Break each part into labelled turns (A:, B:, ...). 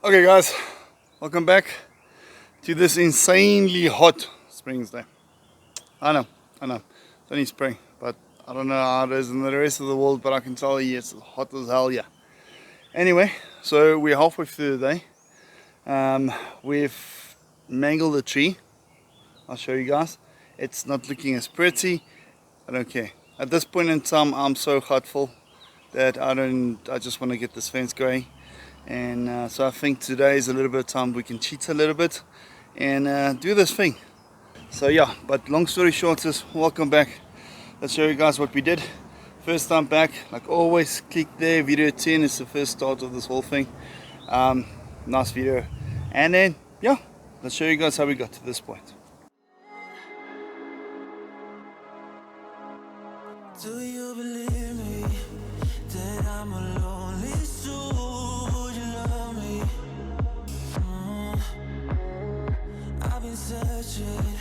A: Okay guys, welcome back to this insanely hot Springs Day. I know, it's only spring, but I don't know how it is in the rest of the world, but I can tell you it's hot as hell here. Anyway, so we're halfway through the day. We've mangled the tree. I'll show you guys. It's not looking as pretty. I don't care. At this point in time, I'm so hopeful that I just want to get this fence going. And so I think today is a little bit of time we can cheat a little bit and do this thing. So yeah, but long story short is welcome back. Let's show you guys what we did. First time back, like always, click there. Video 10 is the first start of this whole thing. Nice video. And then yeah, let's show you guys how we got to this point.
B: Do you believe me that I'm a lonely soul? Would you love me? I've been searching,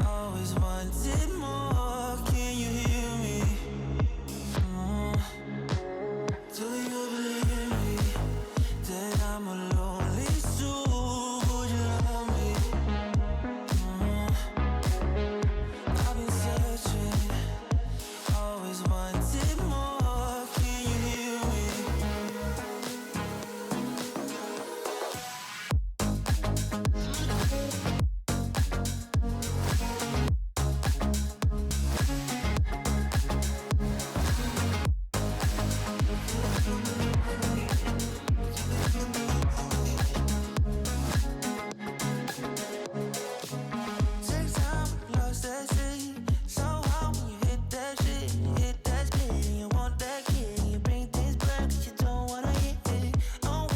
B: always wanted more. Can you hear me? Do you believe me that I'm a lonely soul? Would you love me? I've been searching, always wanted more. Can you hear me? Take time, lost that shit. So hard when you hit that shit. Hit that split, you want that kid. You bring things back 'cause you don't wanna hit it. Don't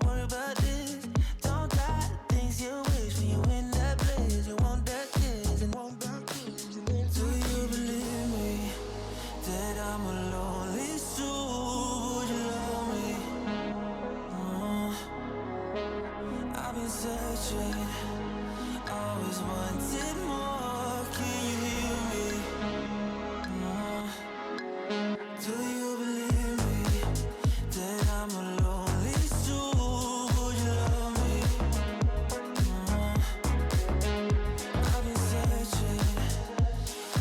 B: worry about this. Don't die the things you wish when you in that place. You want that kiss and want that kiss. Do you believe me that I'm a lonely soul? Would you love me? I've been searching, always wanted more. Can you hear me? Do you believe me that I'm a lonely soul? Would you love me? I've been searching,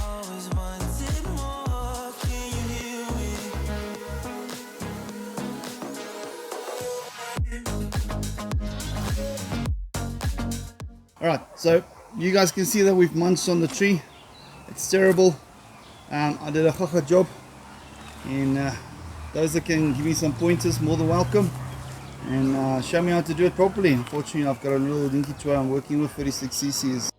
B: always wanted more. Can you hear me?
A: Alright, so you guys can see that we've munched on the tree. It's terrible. I did a haha job, and those that can give me some pointers, more than welcome, and show me how to do it properly. Unfortunately, I've got a little dinky toy I'm working with, 36 cc's.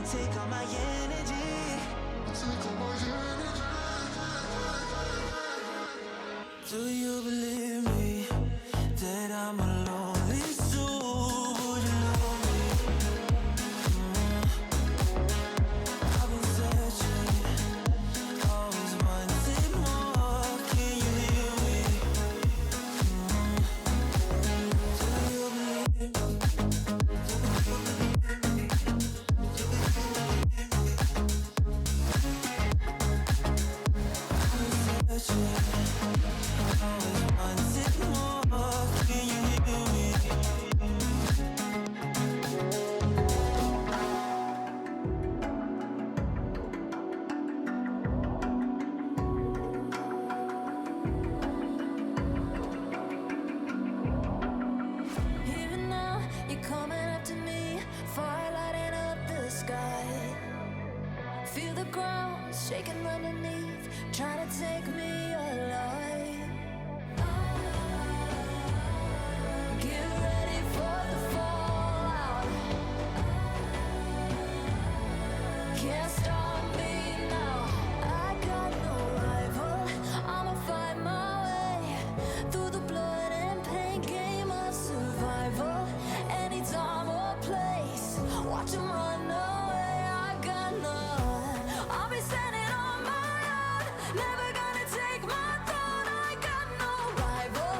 B: Take all my energy. Do you believe me that I'm a lonely soul? Would you love me? I've been searching, always wanted more. Can you hear me? Do you believe me? I've been searching, always wanted more. Can you hear me?
C: Even now, you're coming up to me, fire lighting up the sky. Feel the ground shaking underneath, trying to take me alive. Get ready for the fallout. Can't stop me now. I got no rival. I'ma find my way through the blood and pain game of survival. Anytime or place, watch 'em run away. I got none. I'll be standing on my own, never gonna take my throne. I got no rival.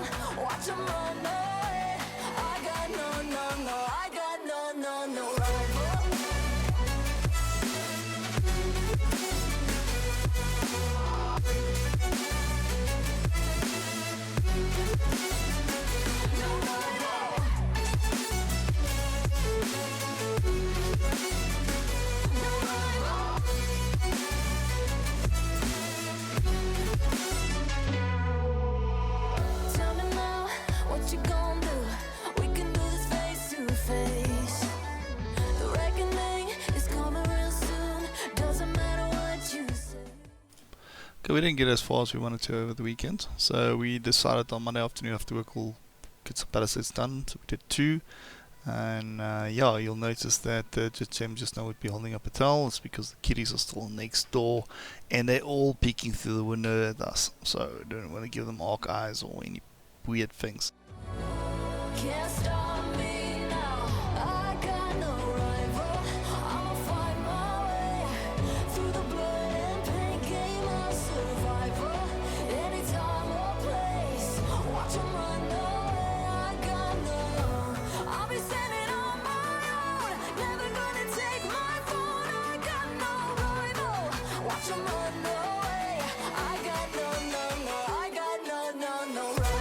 C: Watch 'em run away. I got no, I got no rival.
A: Okay, we didn't get as far as we wanted to over the weekend, so we decided on Monday afternoon after work we'll get some palisades done. So we did 2, and yeah, you'll notice that Jim just now would be holding up a towel. It's because the kitties are still next door, and they're all peeking through the window at us. So don't want to give them arc eyes or any weird things.
C: Can't stop me now. I got no rival. I'ma find my way through the blood and pain game of survival. Any time or place, watch 'em run away. I got no. I'll be standing on my own. Never gonna take my phone. I got no rival. Watch 'em run away. I got no, no, no. I got no, no, no rival.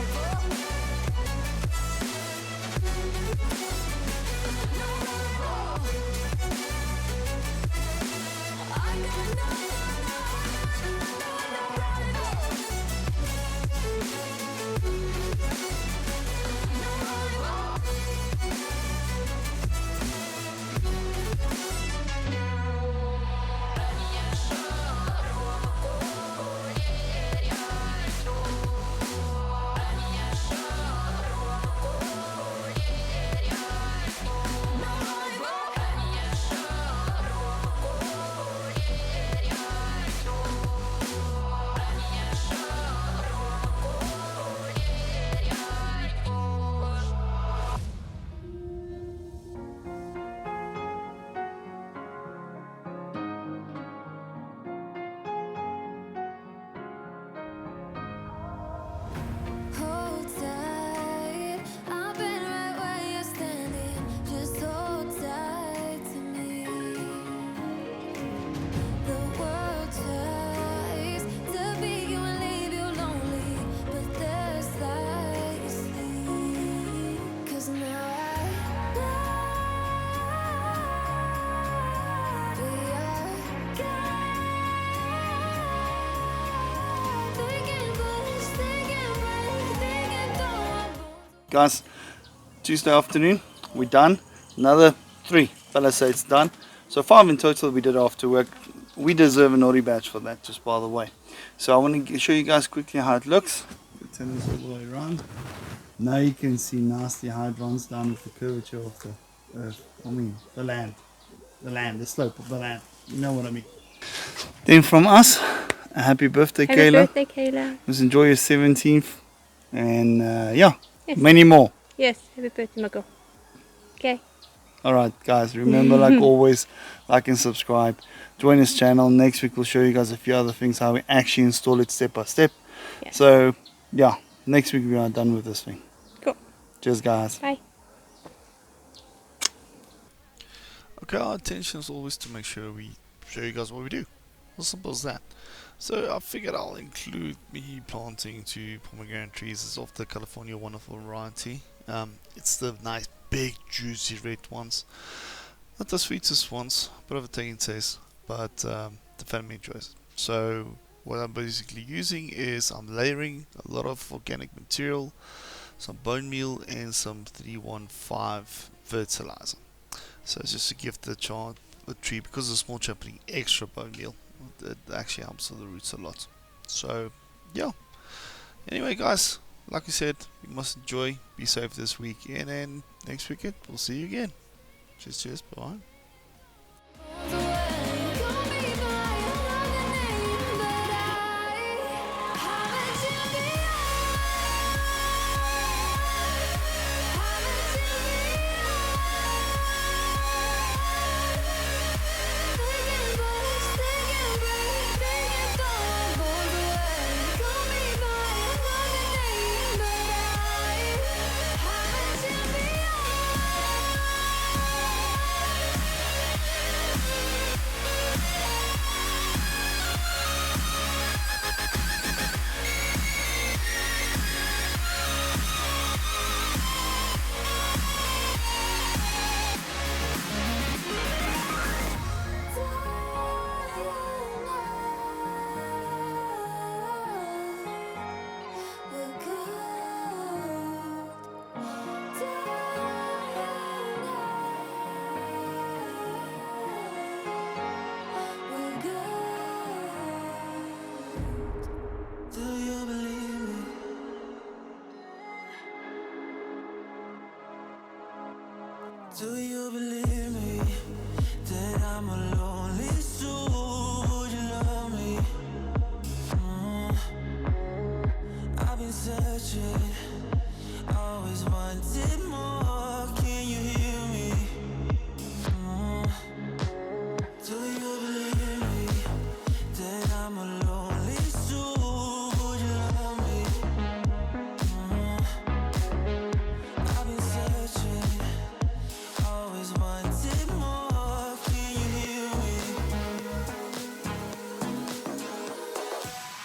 C: Hold tight, I've been right where you're standing. Just hold tight to me. The world tries to beat you and leave you lonely, but there's light you see. 'Cause now we are God. They can push, they can break, they can throw our bones.
A: Guys, Tuesday afternoon, we're done. Another 3 palisades done. So 5 in total we did after work. We deserve a naughty badge for that, just by the way. So I want to show you guys quickly how it looks. Turn this all the way around. Now you can see nicely how it runs down with the curvature of the the land. The slope of the land. You know what I mean. Then from us, a happy birthday,
D: Happy
A: Kayla.
D: birthday, Kayla.
A: Let's enjoy your 17th. And yeah,
D: Yes.
A: many more.
D: Yes, happy birthday, my girl. Okay.
A: Alright guys, remember like always, like and subscribe. Join this channel. Next week we'll show you guys a few other things, how we actually install it step by step.
D: Yeah.
A: So yeah, next week we are done with this thing.
D: Cool.
A: Cheers guys.
D: Bye.
E: Okay, our intention is always to make sure we show you guys what we do. As simple as that. So I figured I'll include me planting 2 pomegranate trees. It's of the California Wonderful variety. It's the nice big juicy red ones. Not the sweetest ones, bit of a tangy taste, but the family enjoys it. So what I'm basically using is I'm layering a lot of organic material, some bone meal and some 315 fertilizer. So it's just to give the tree, because it's a small tree, I'm putting extra bone meal. It actually helps with the roots a lot. So yeah, anyway guys, like I said, you must enjoy, be safe this week, and then next weekend we'll see you again. Cheers, bye.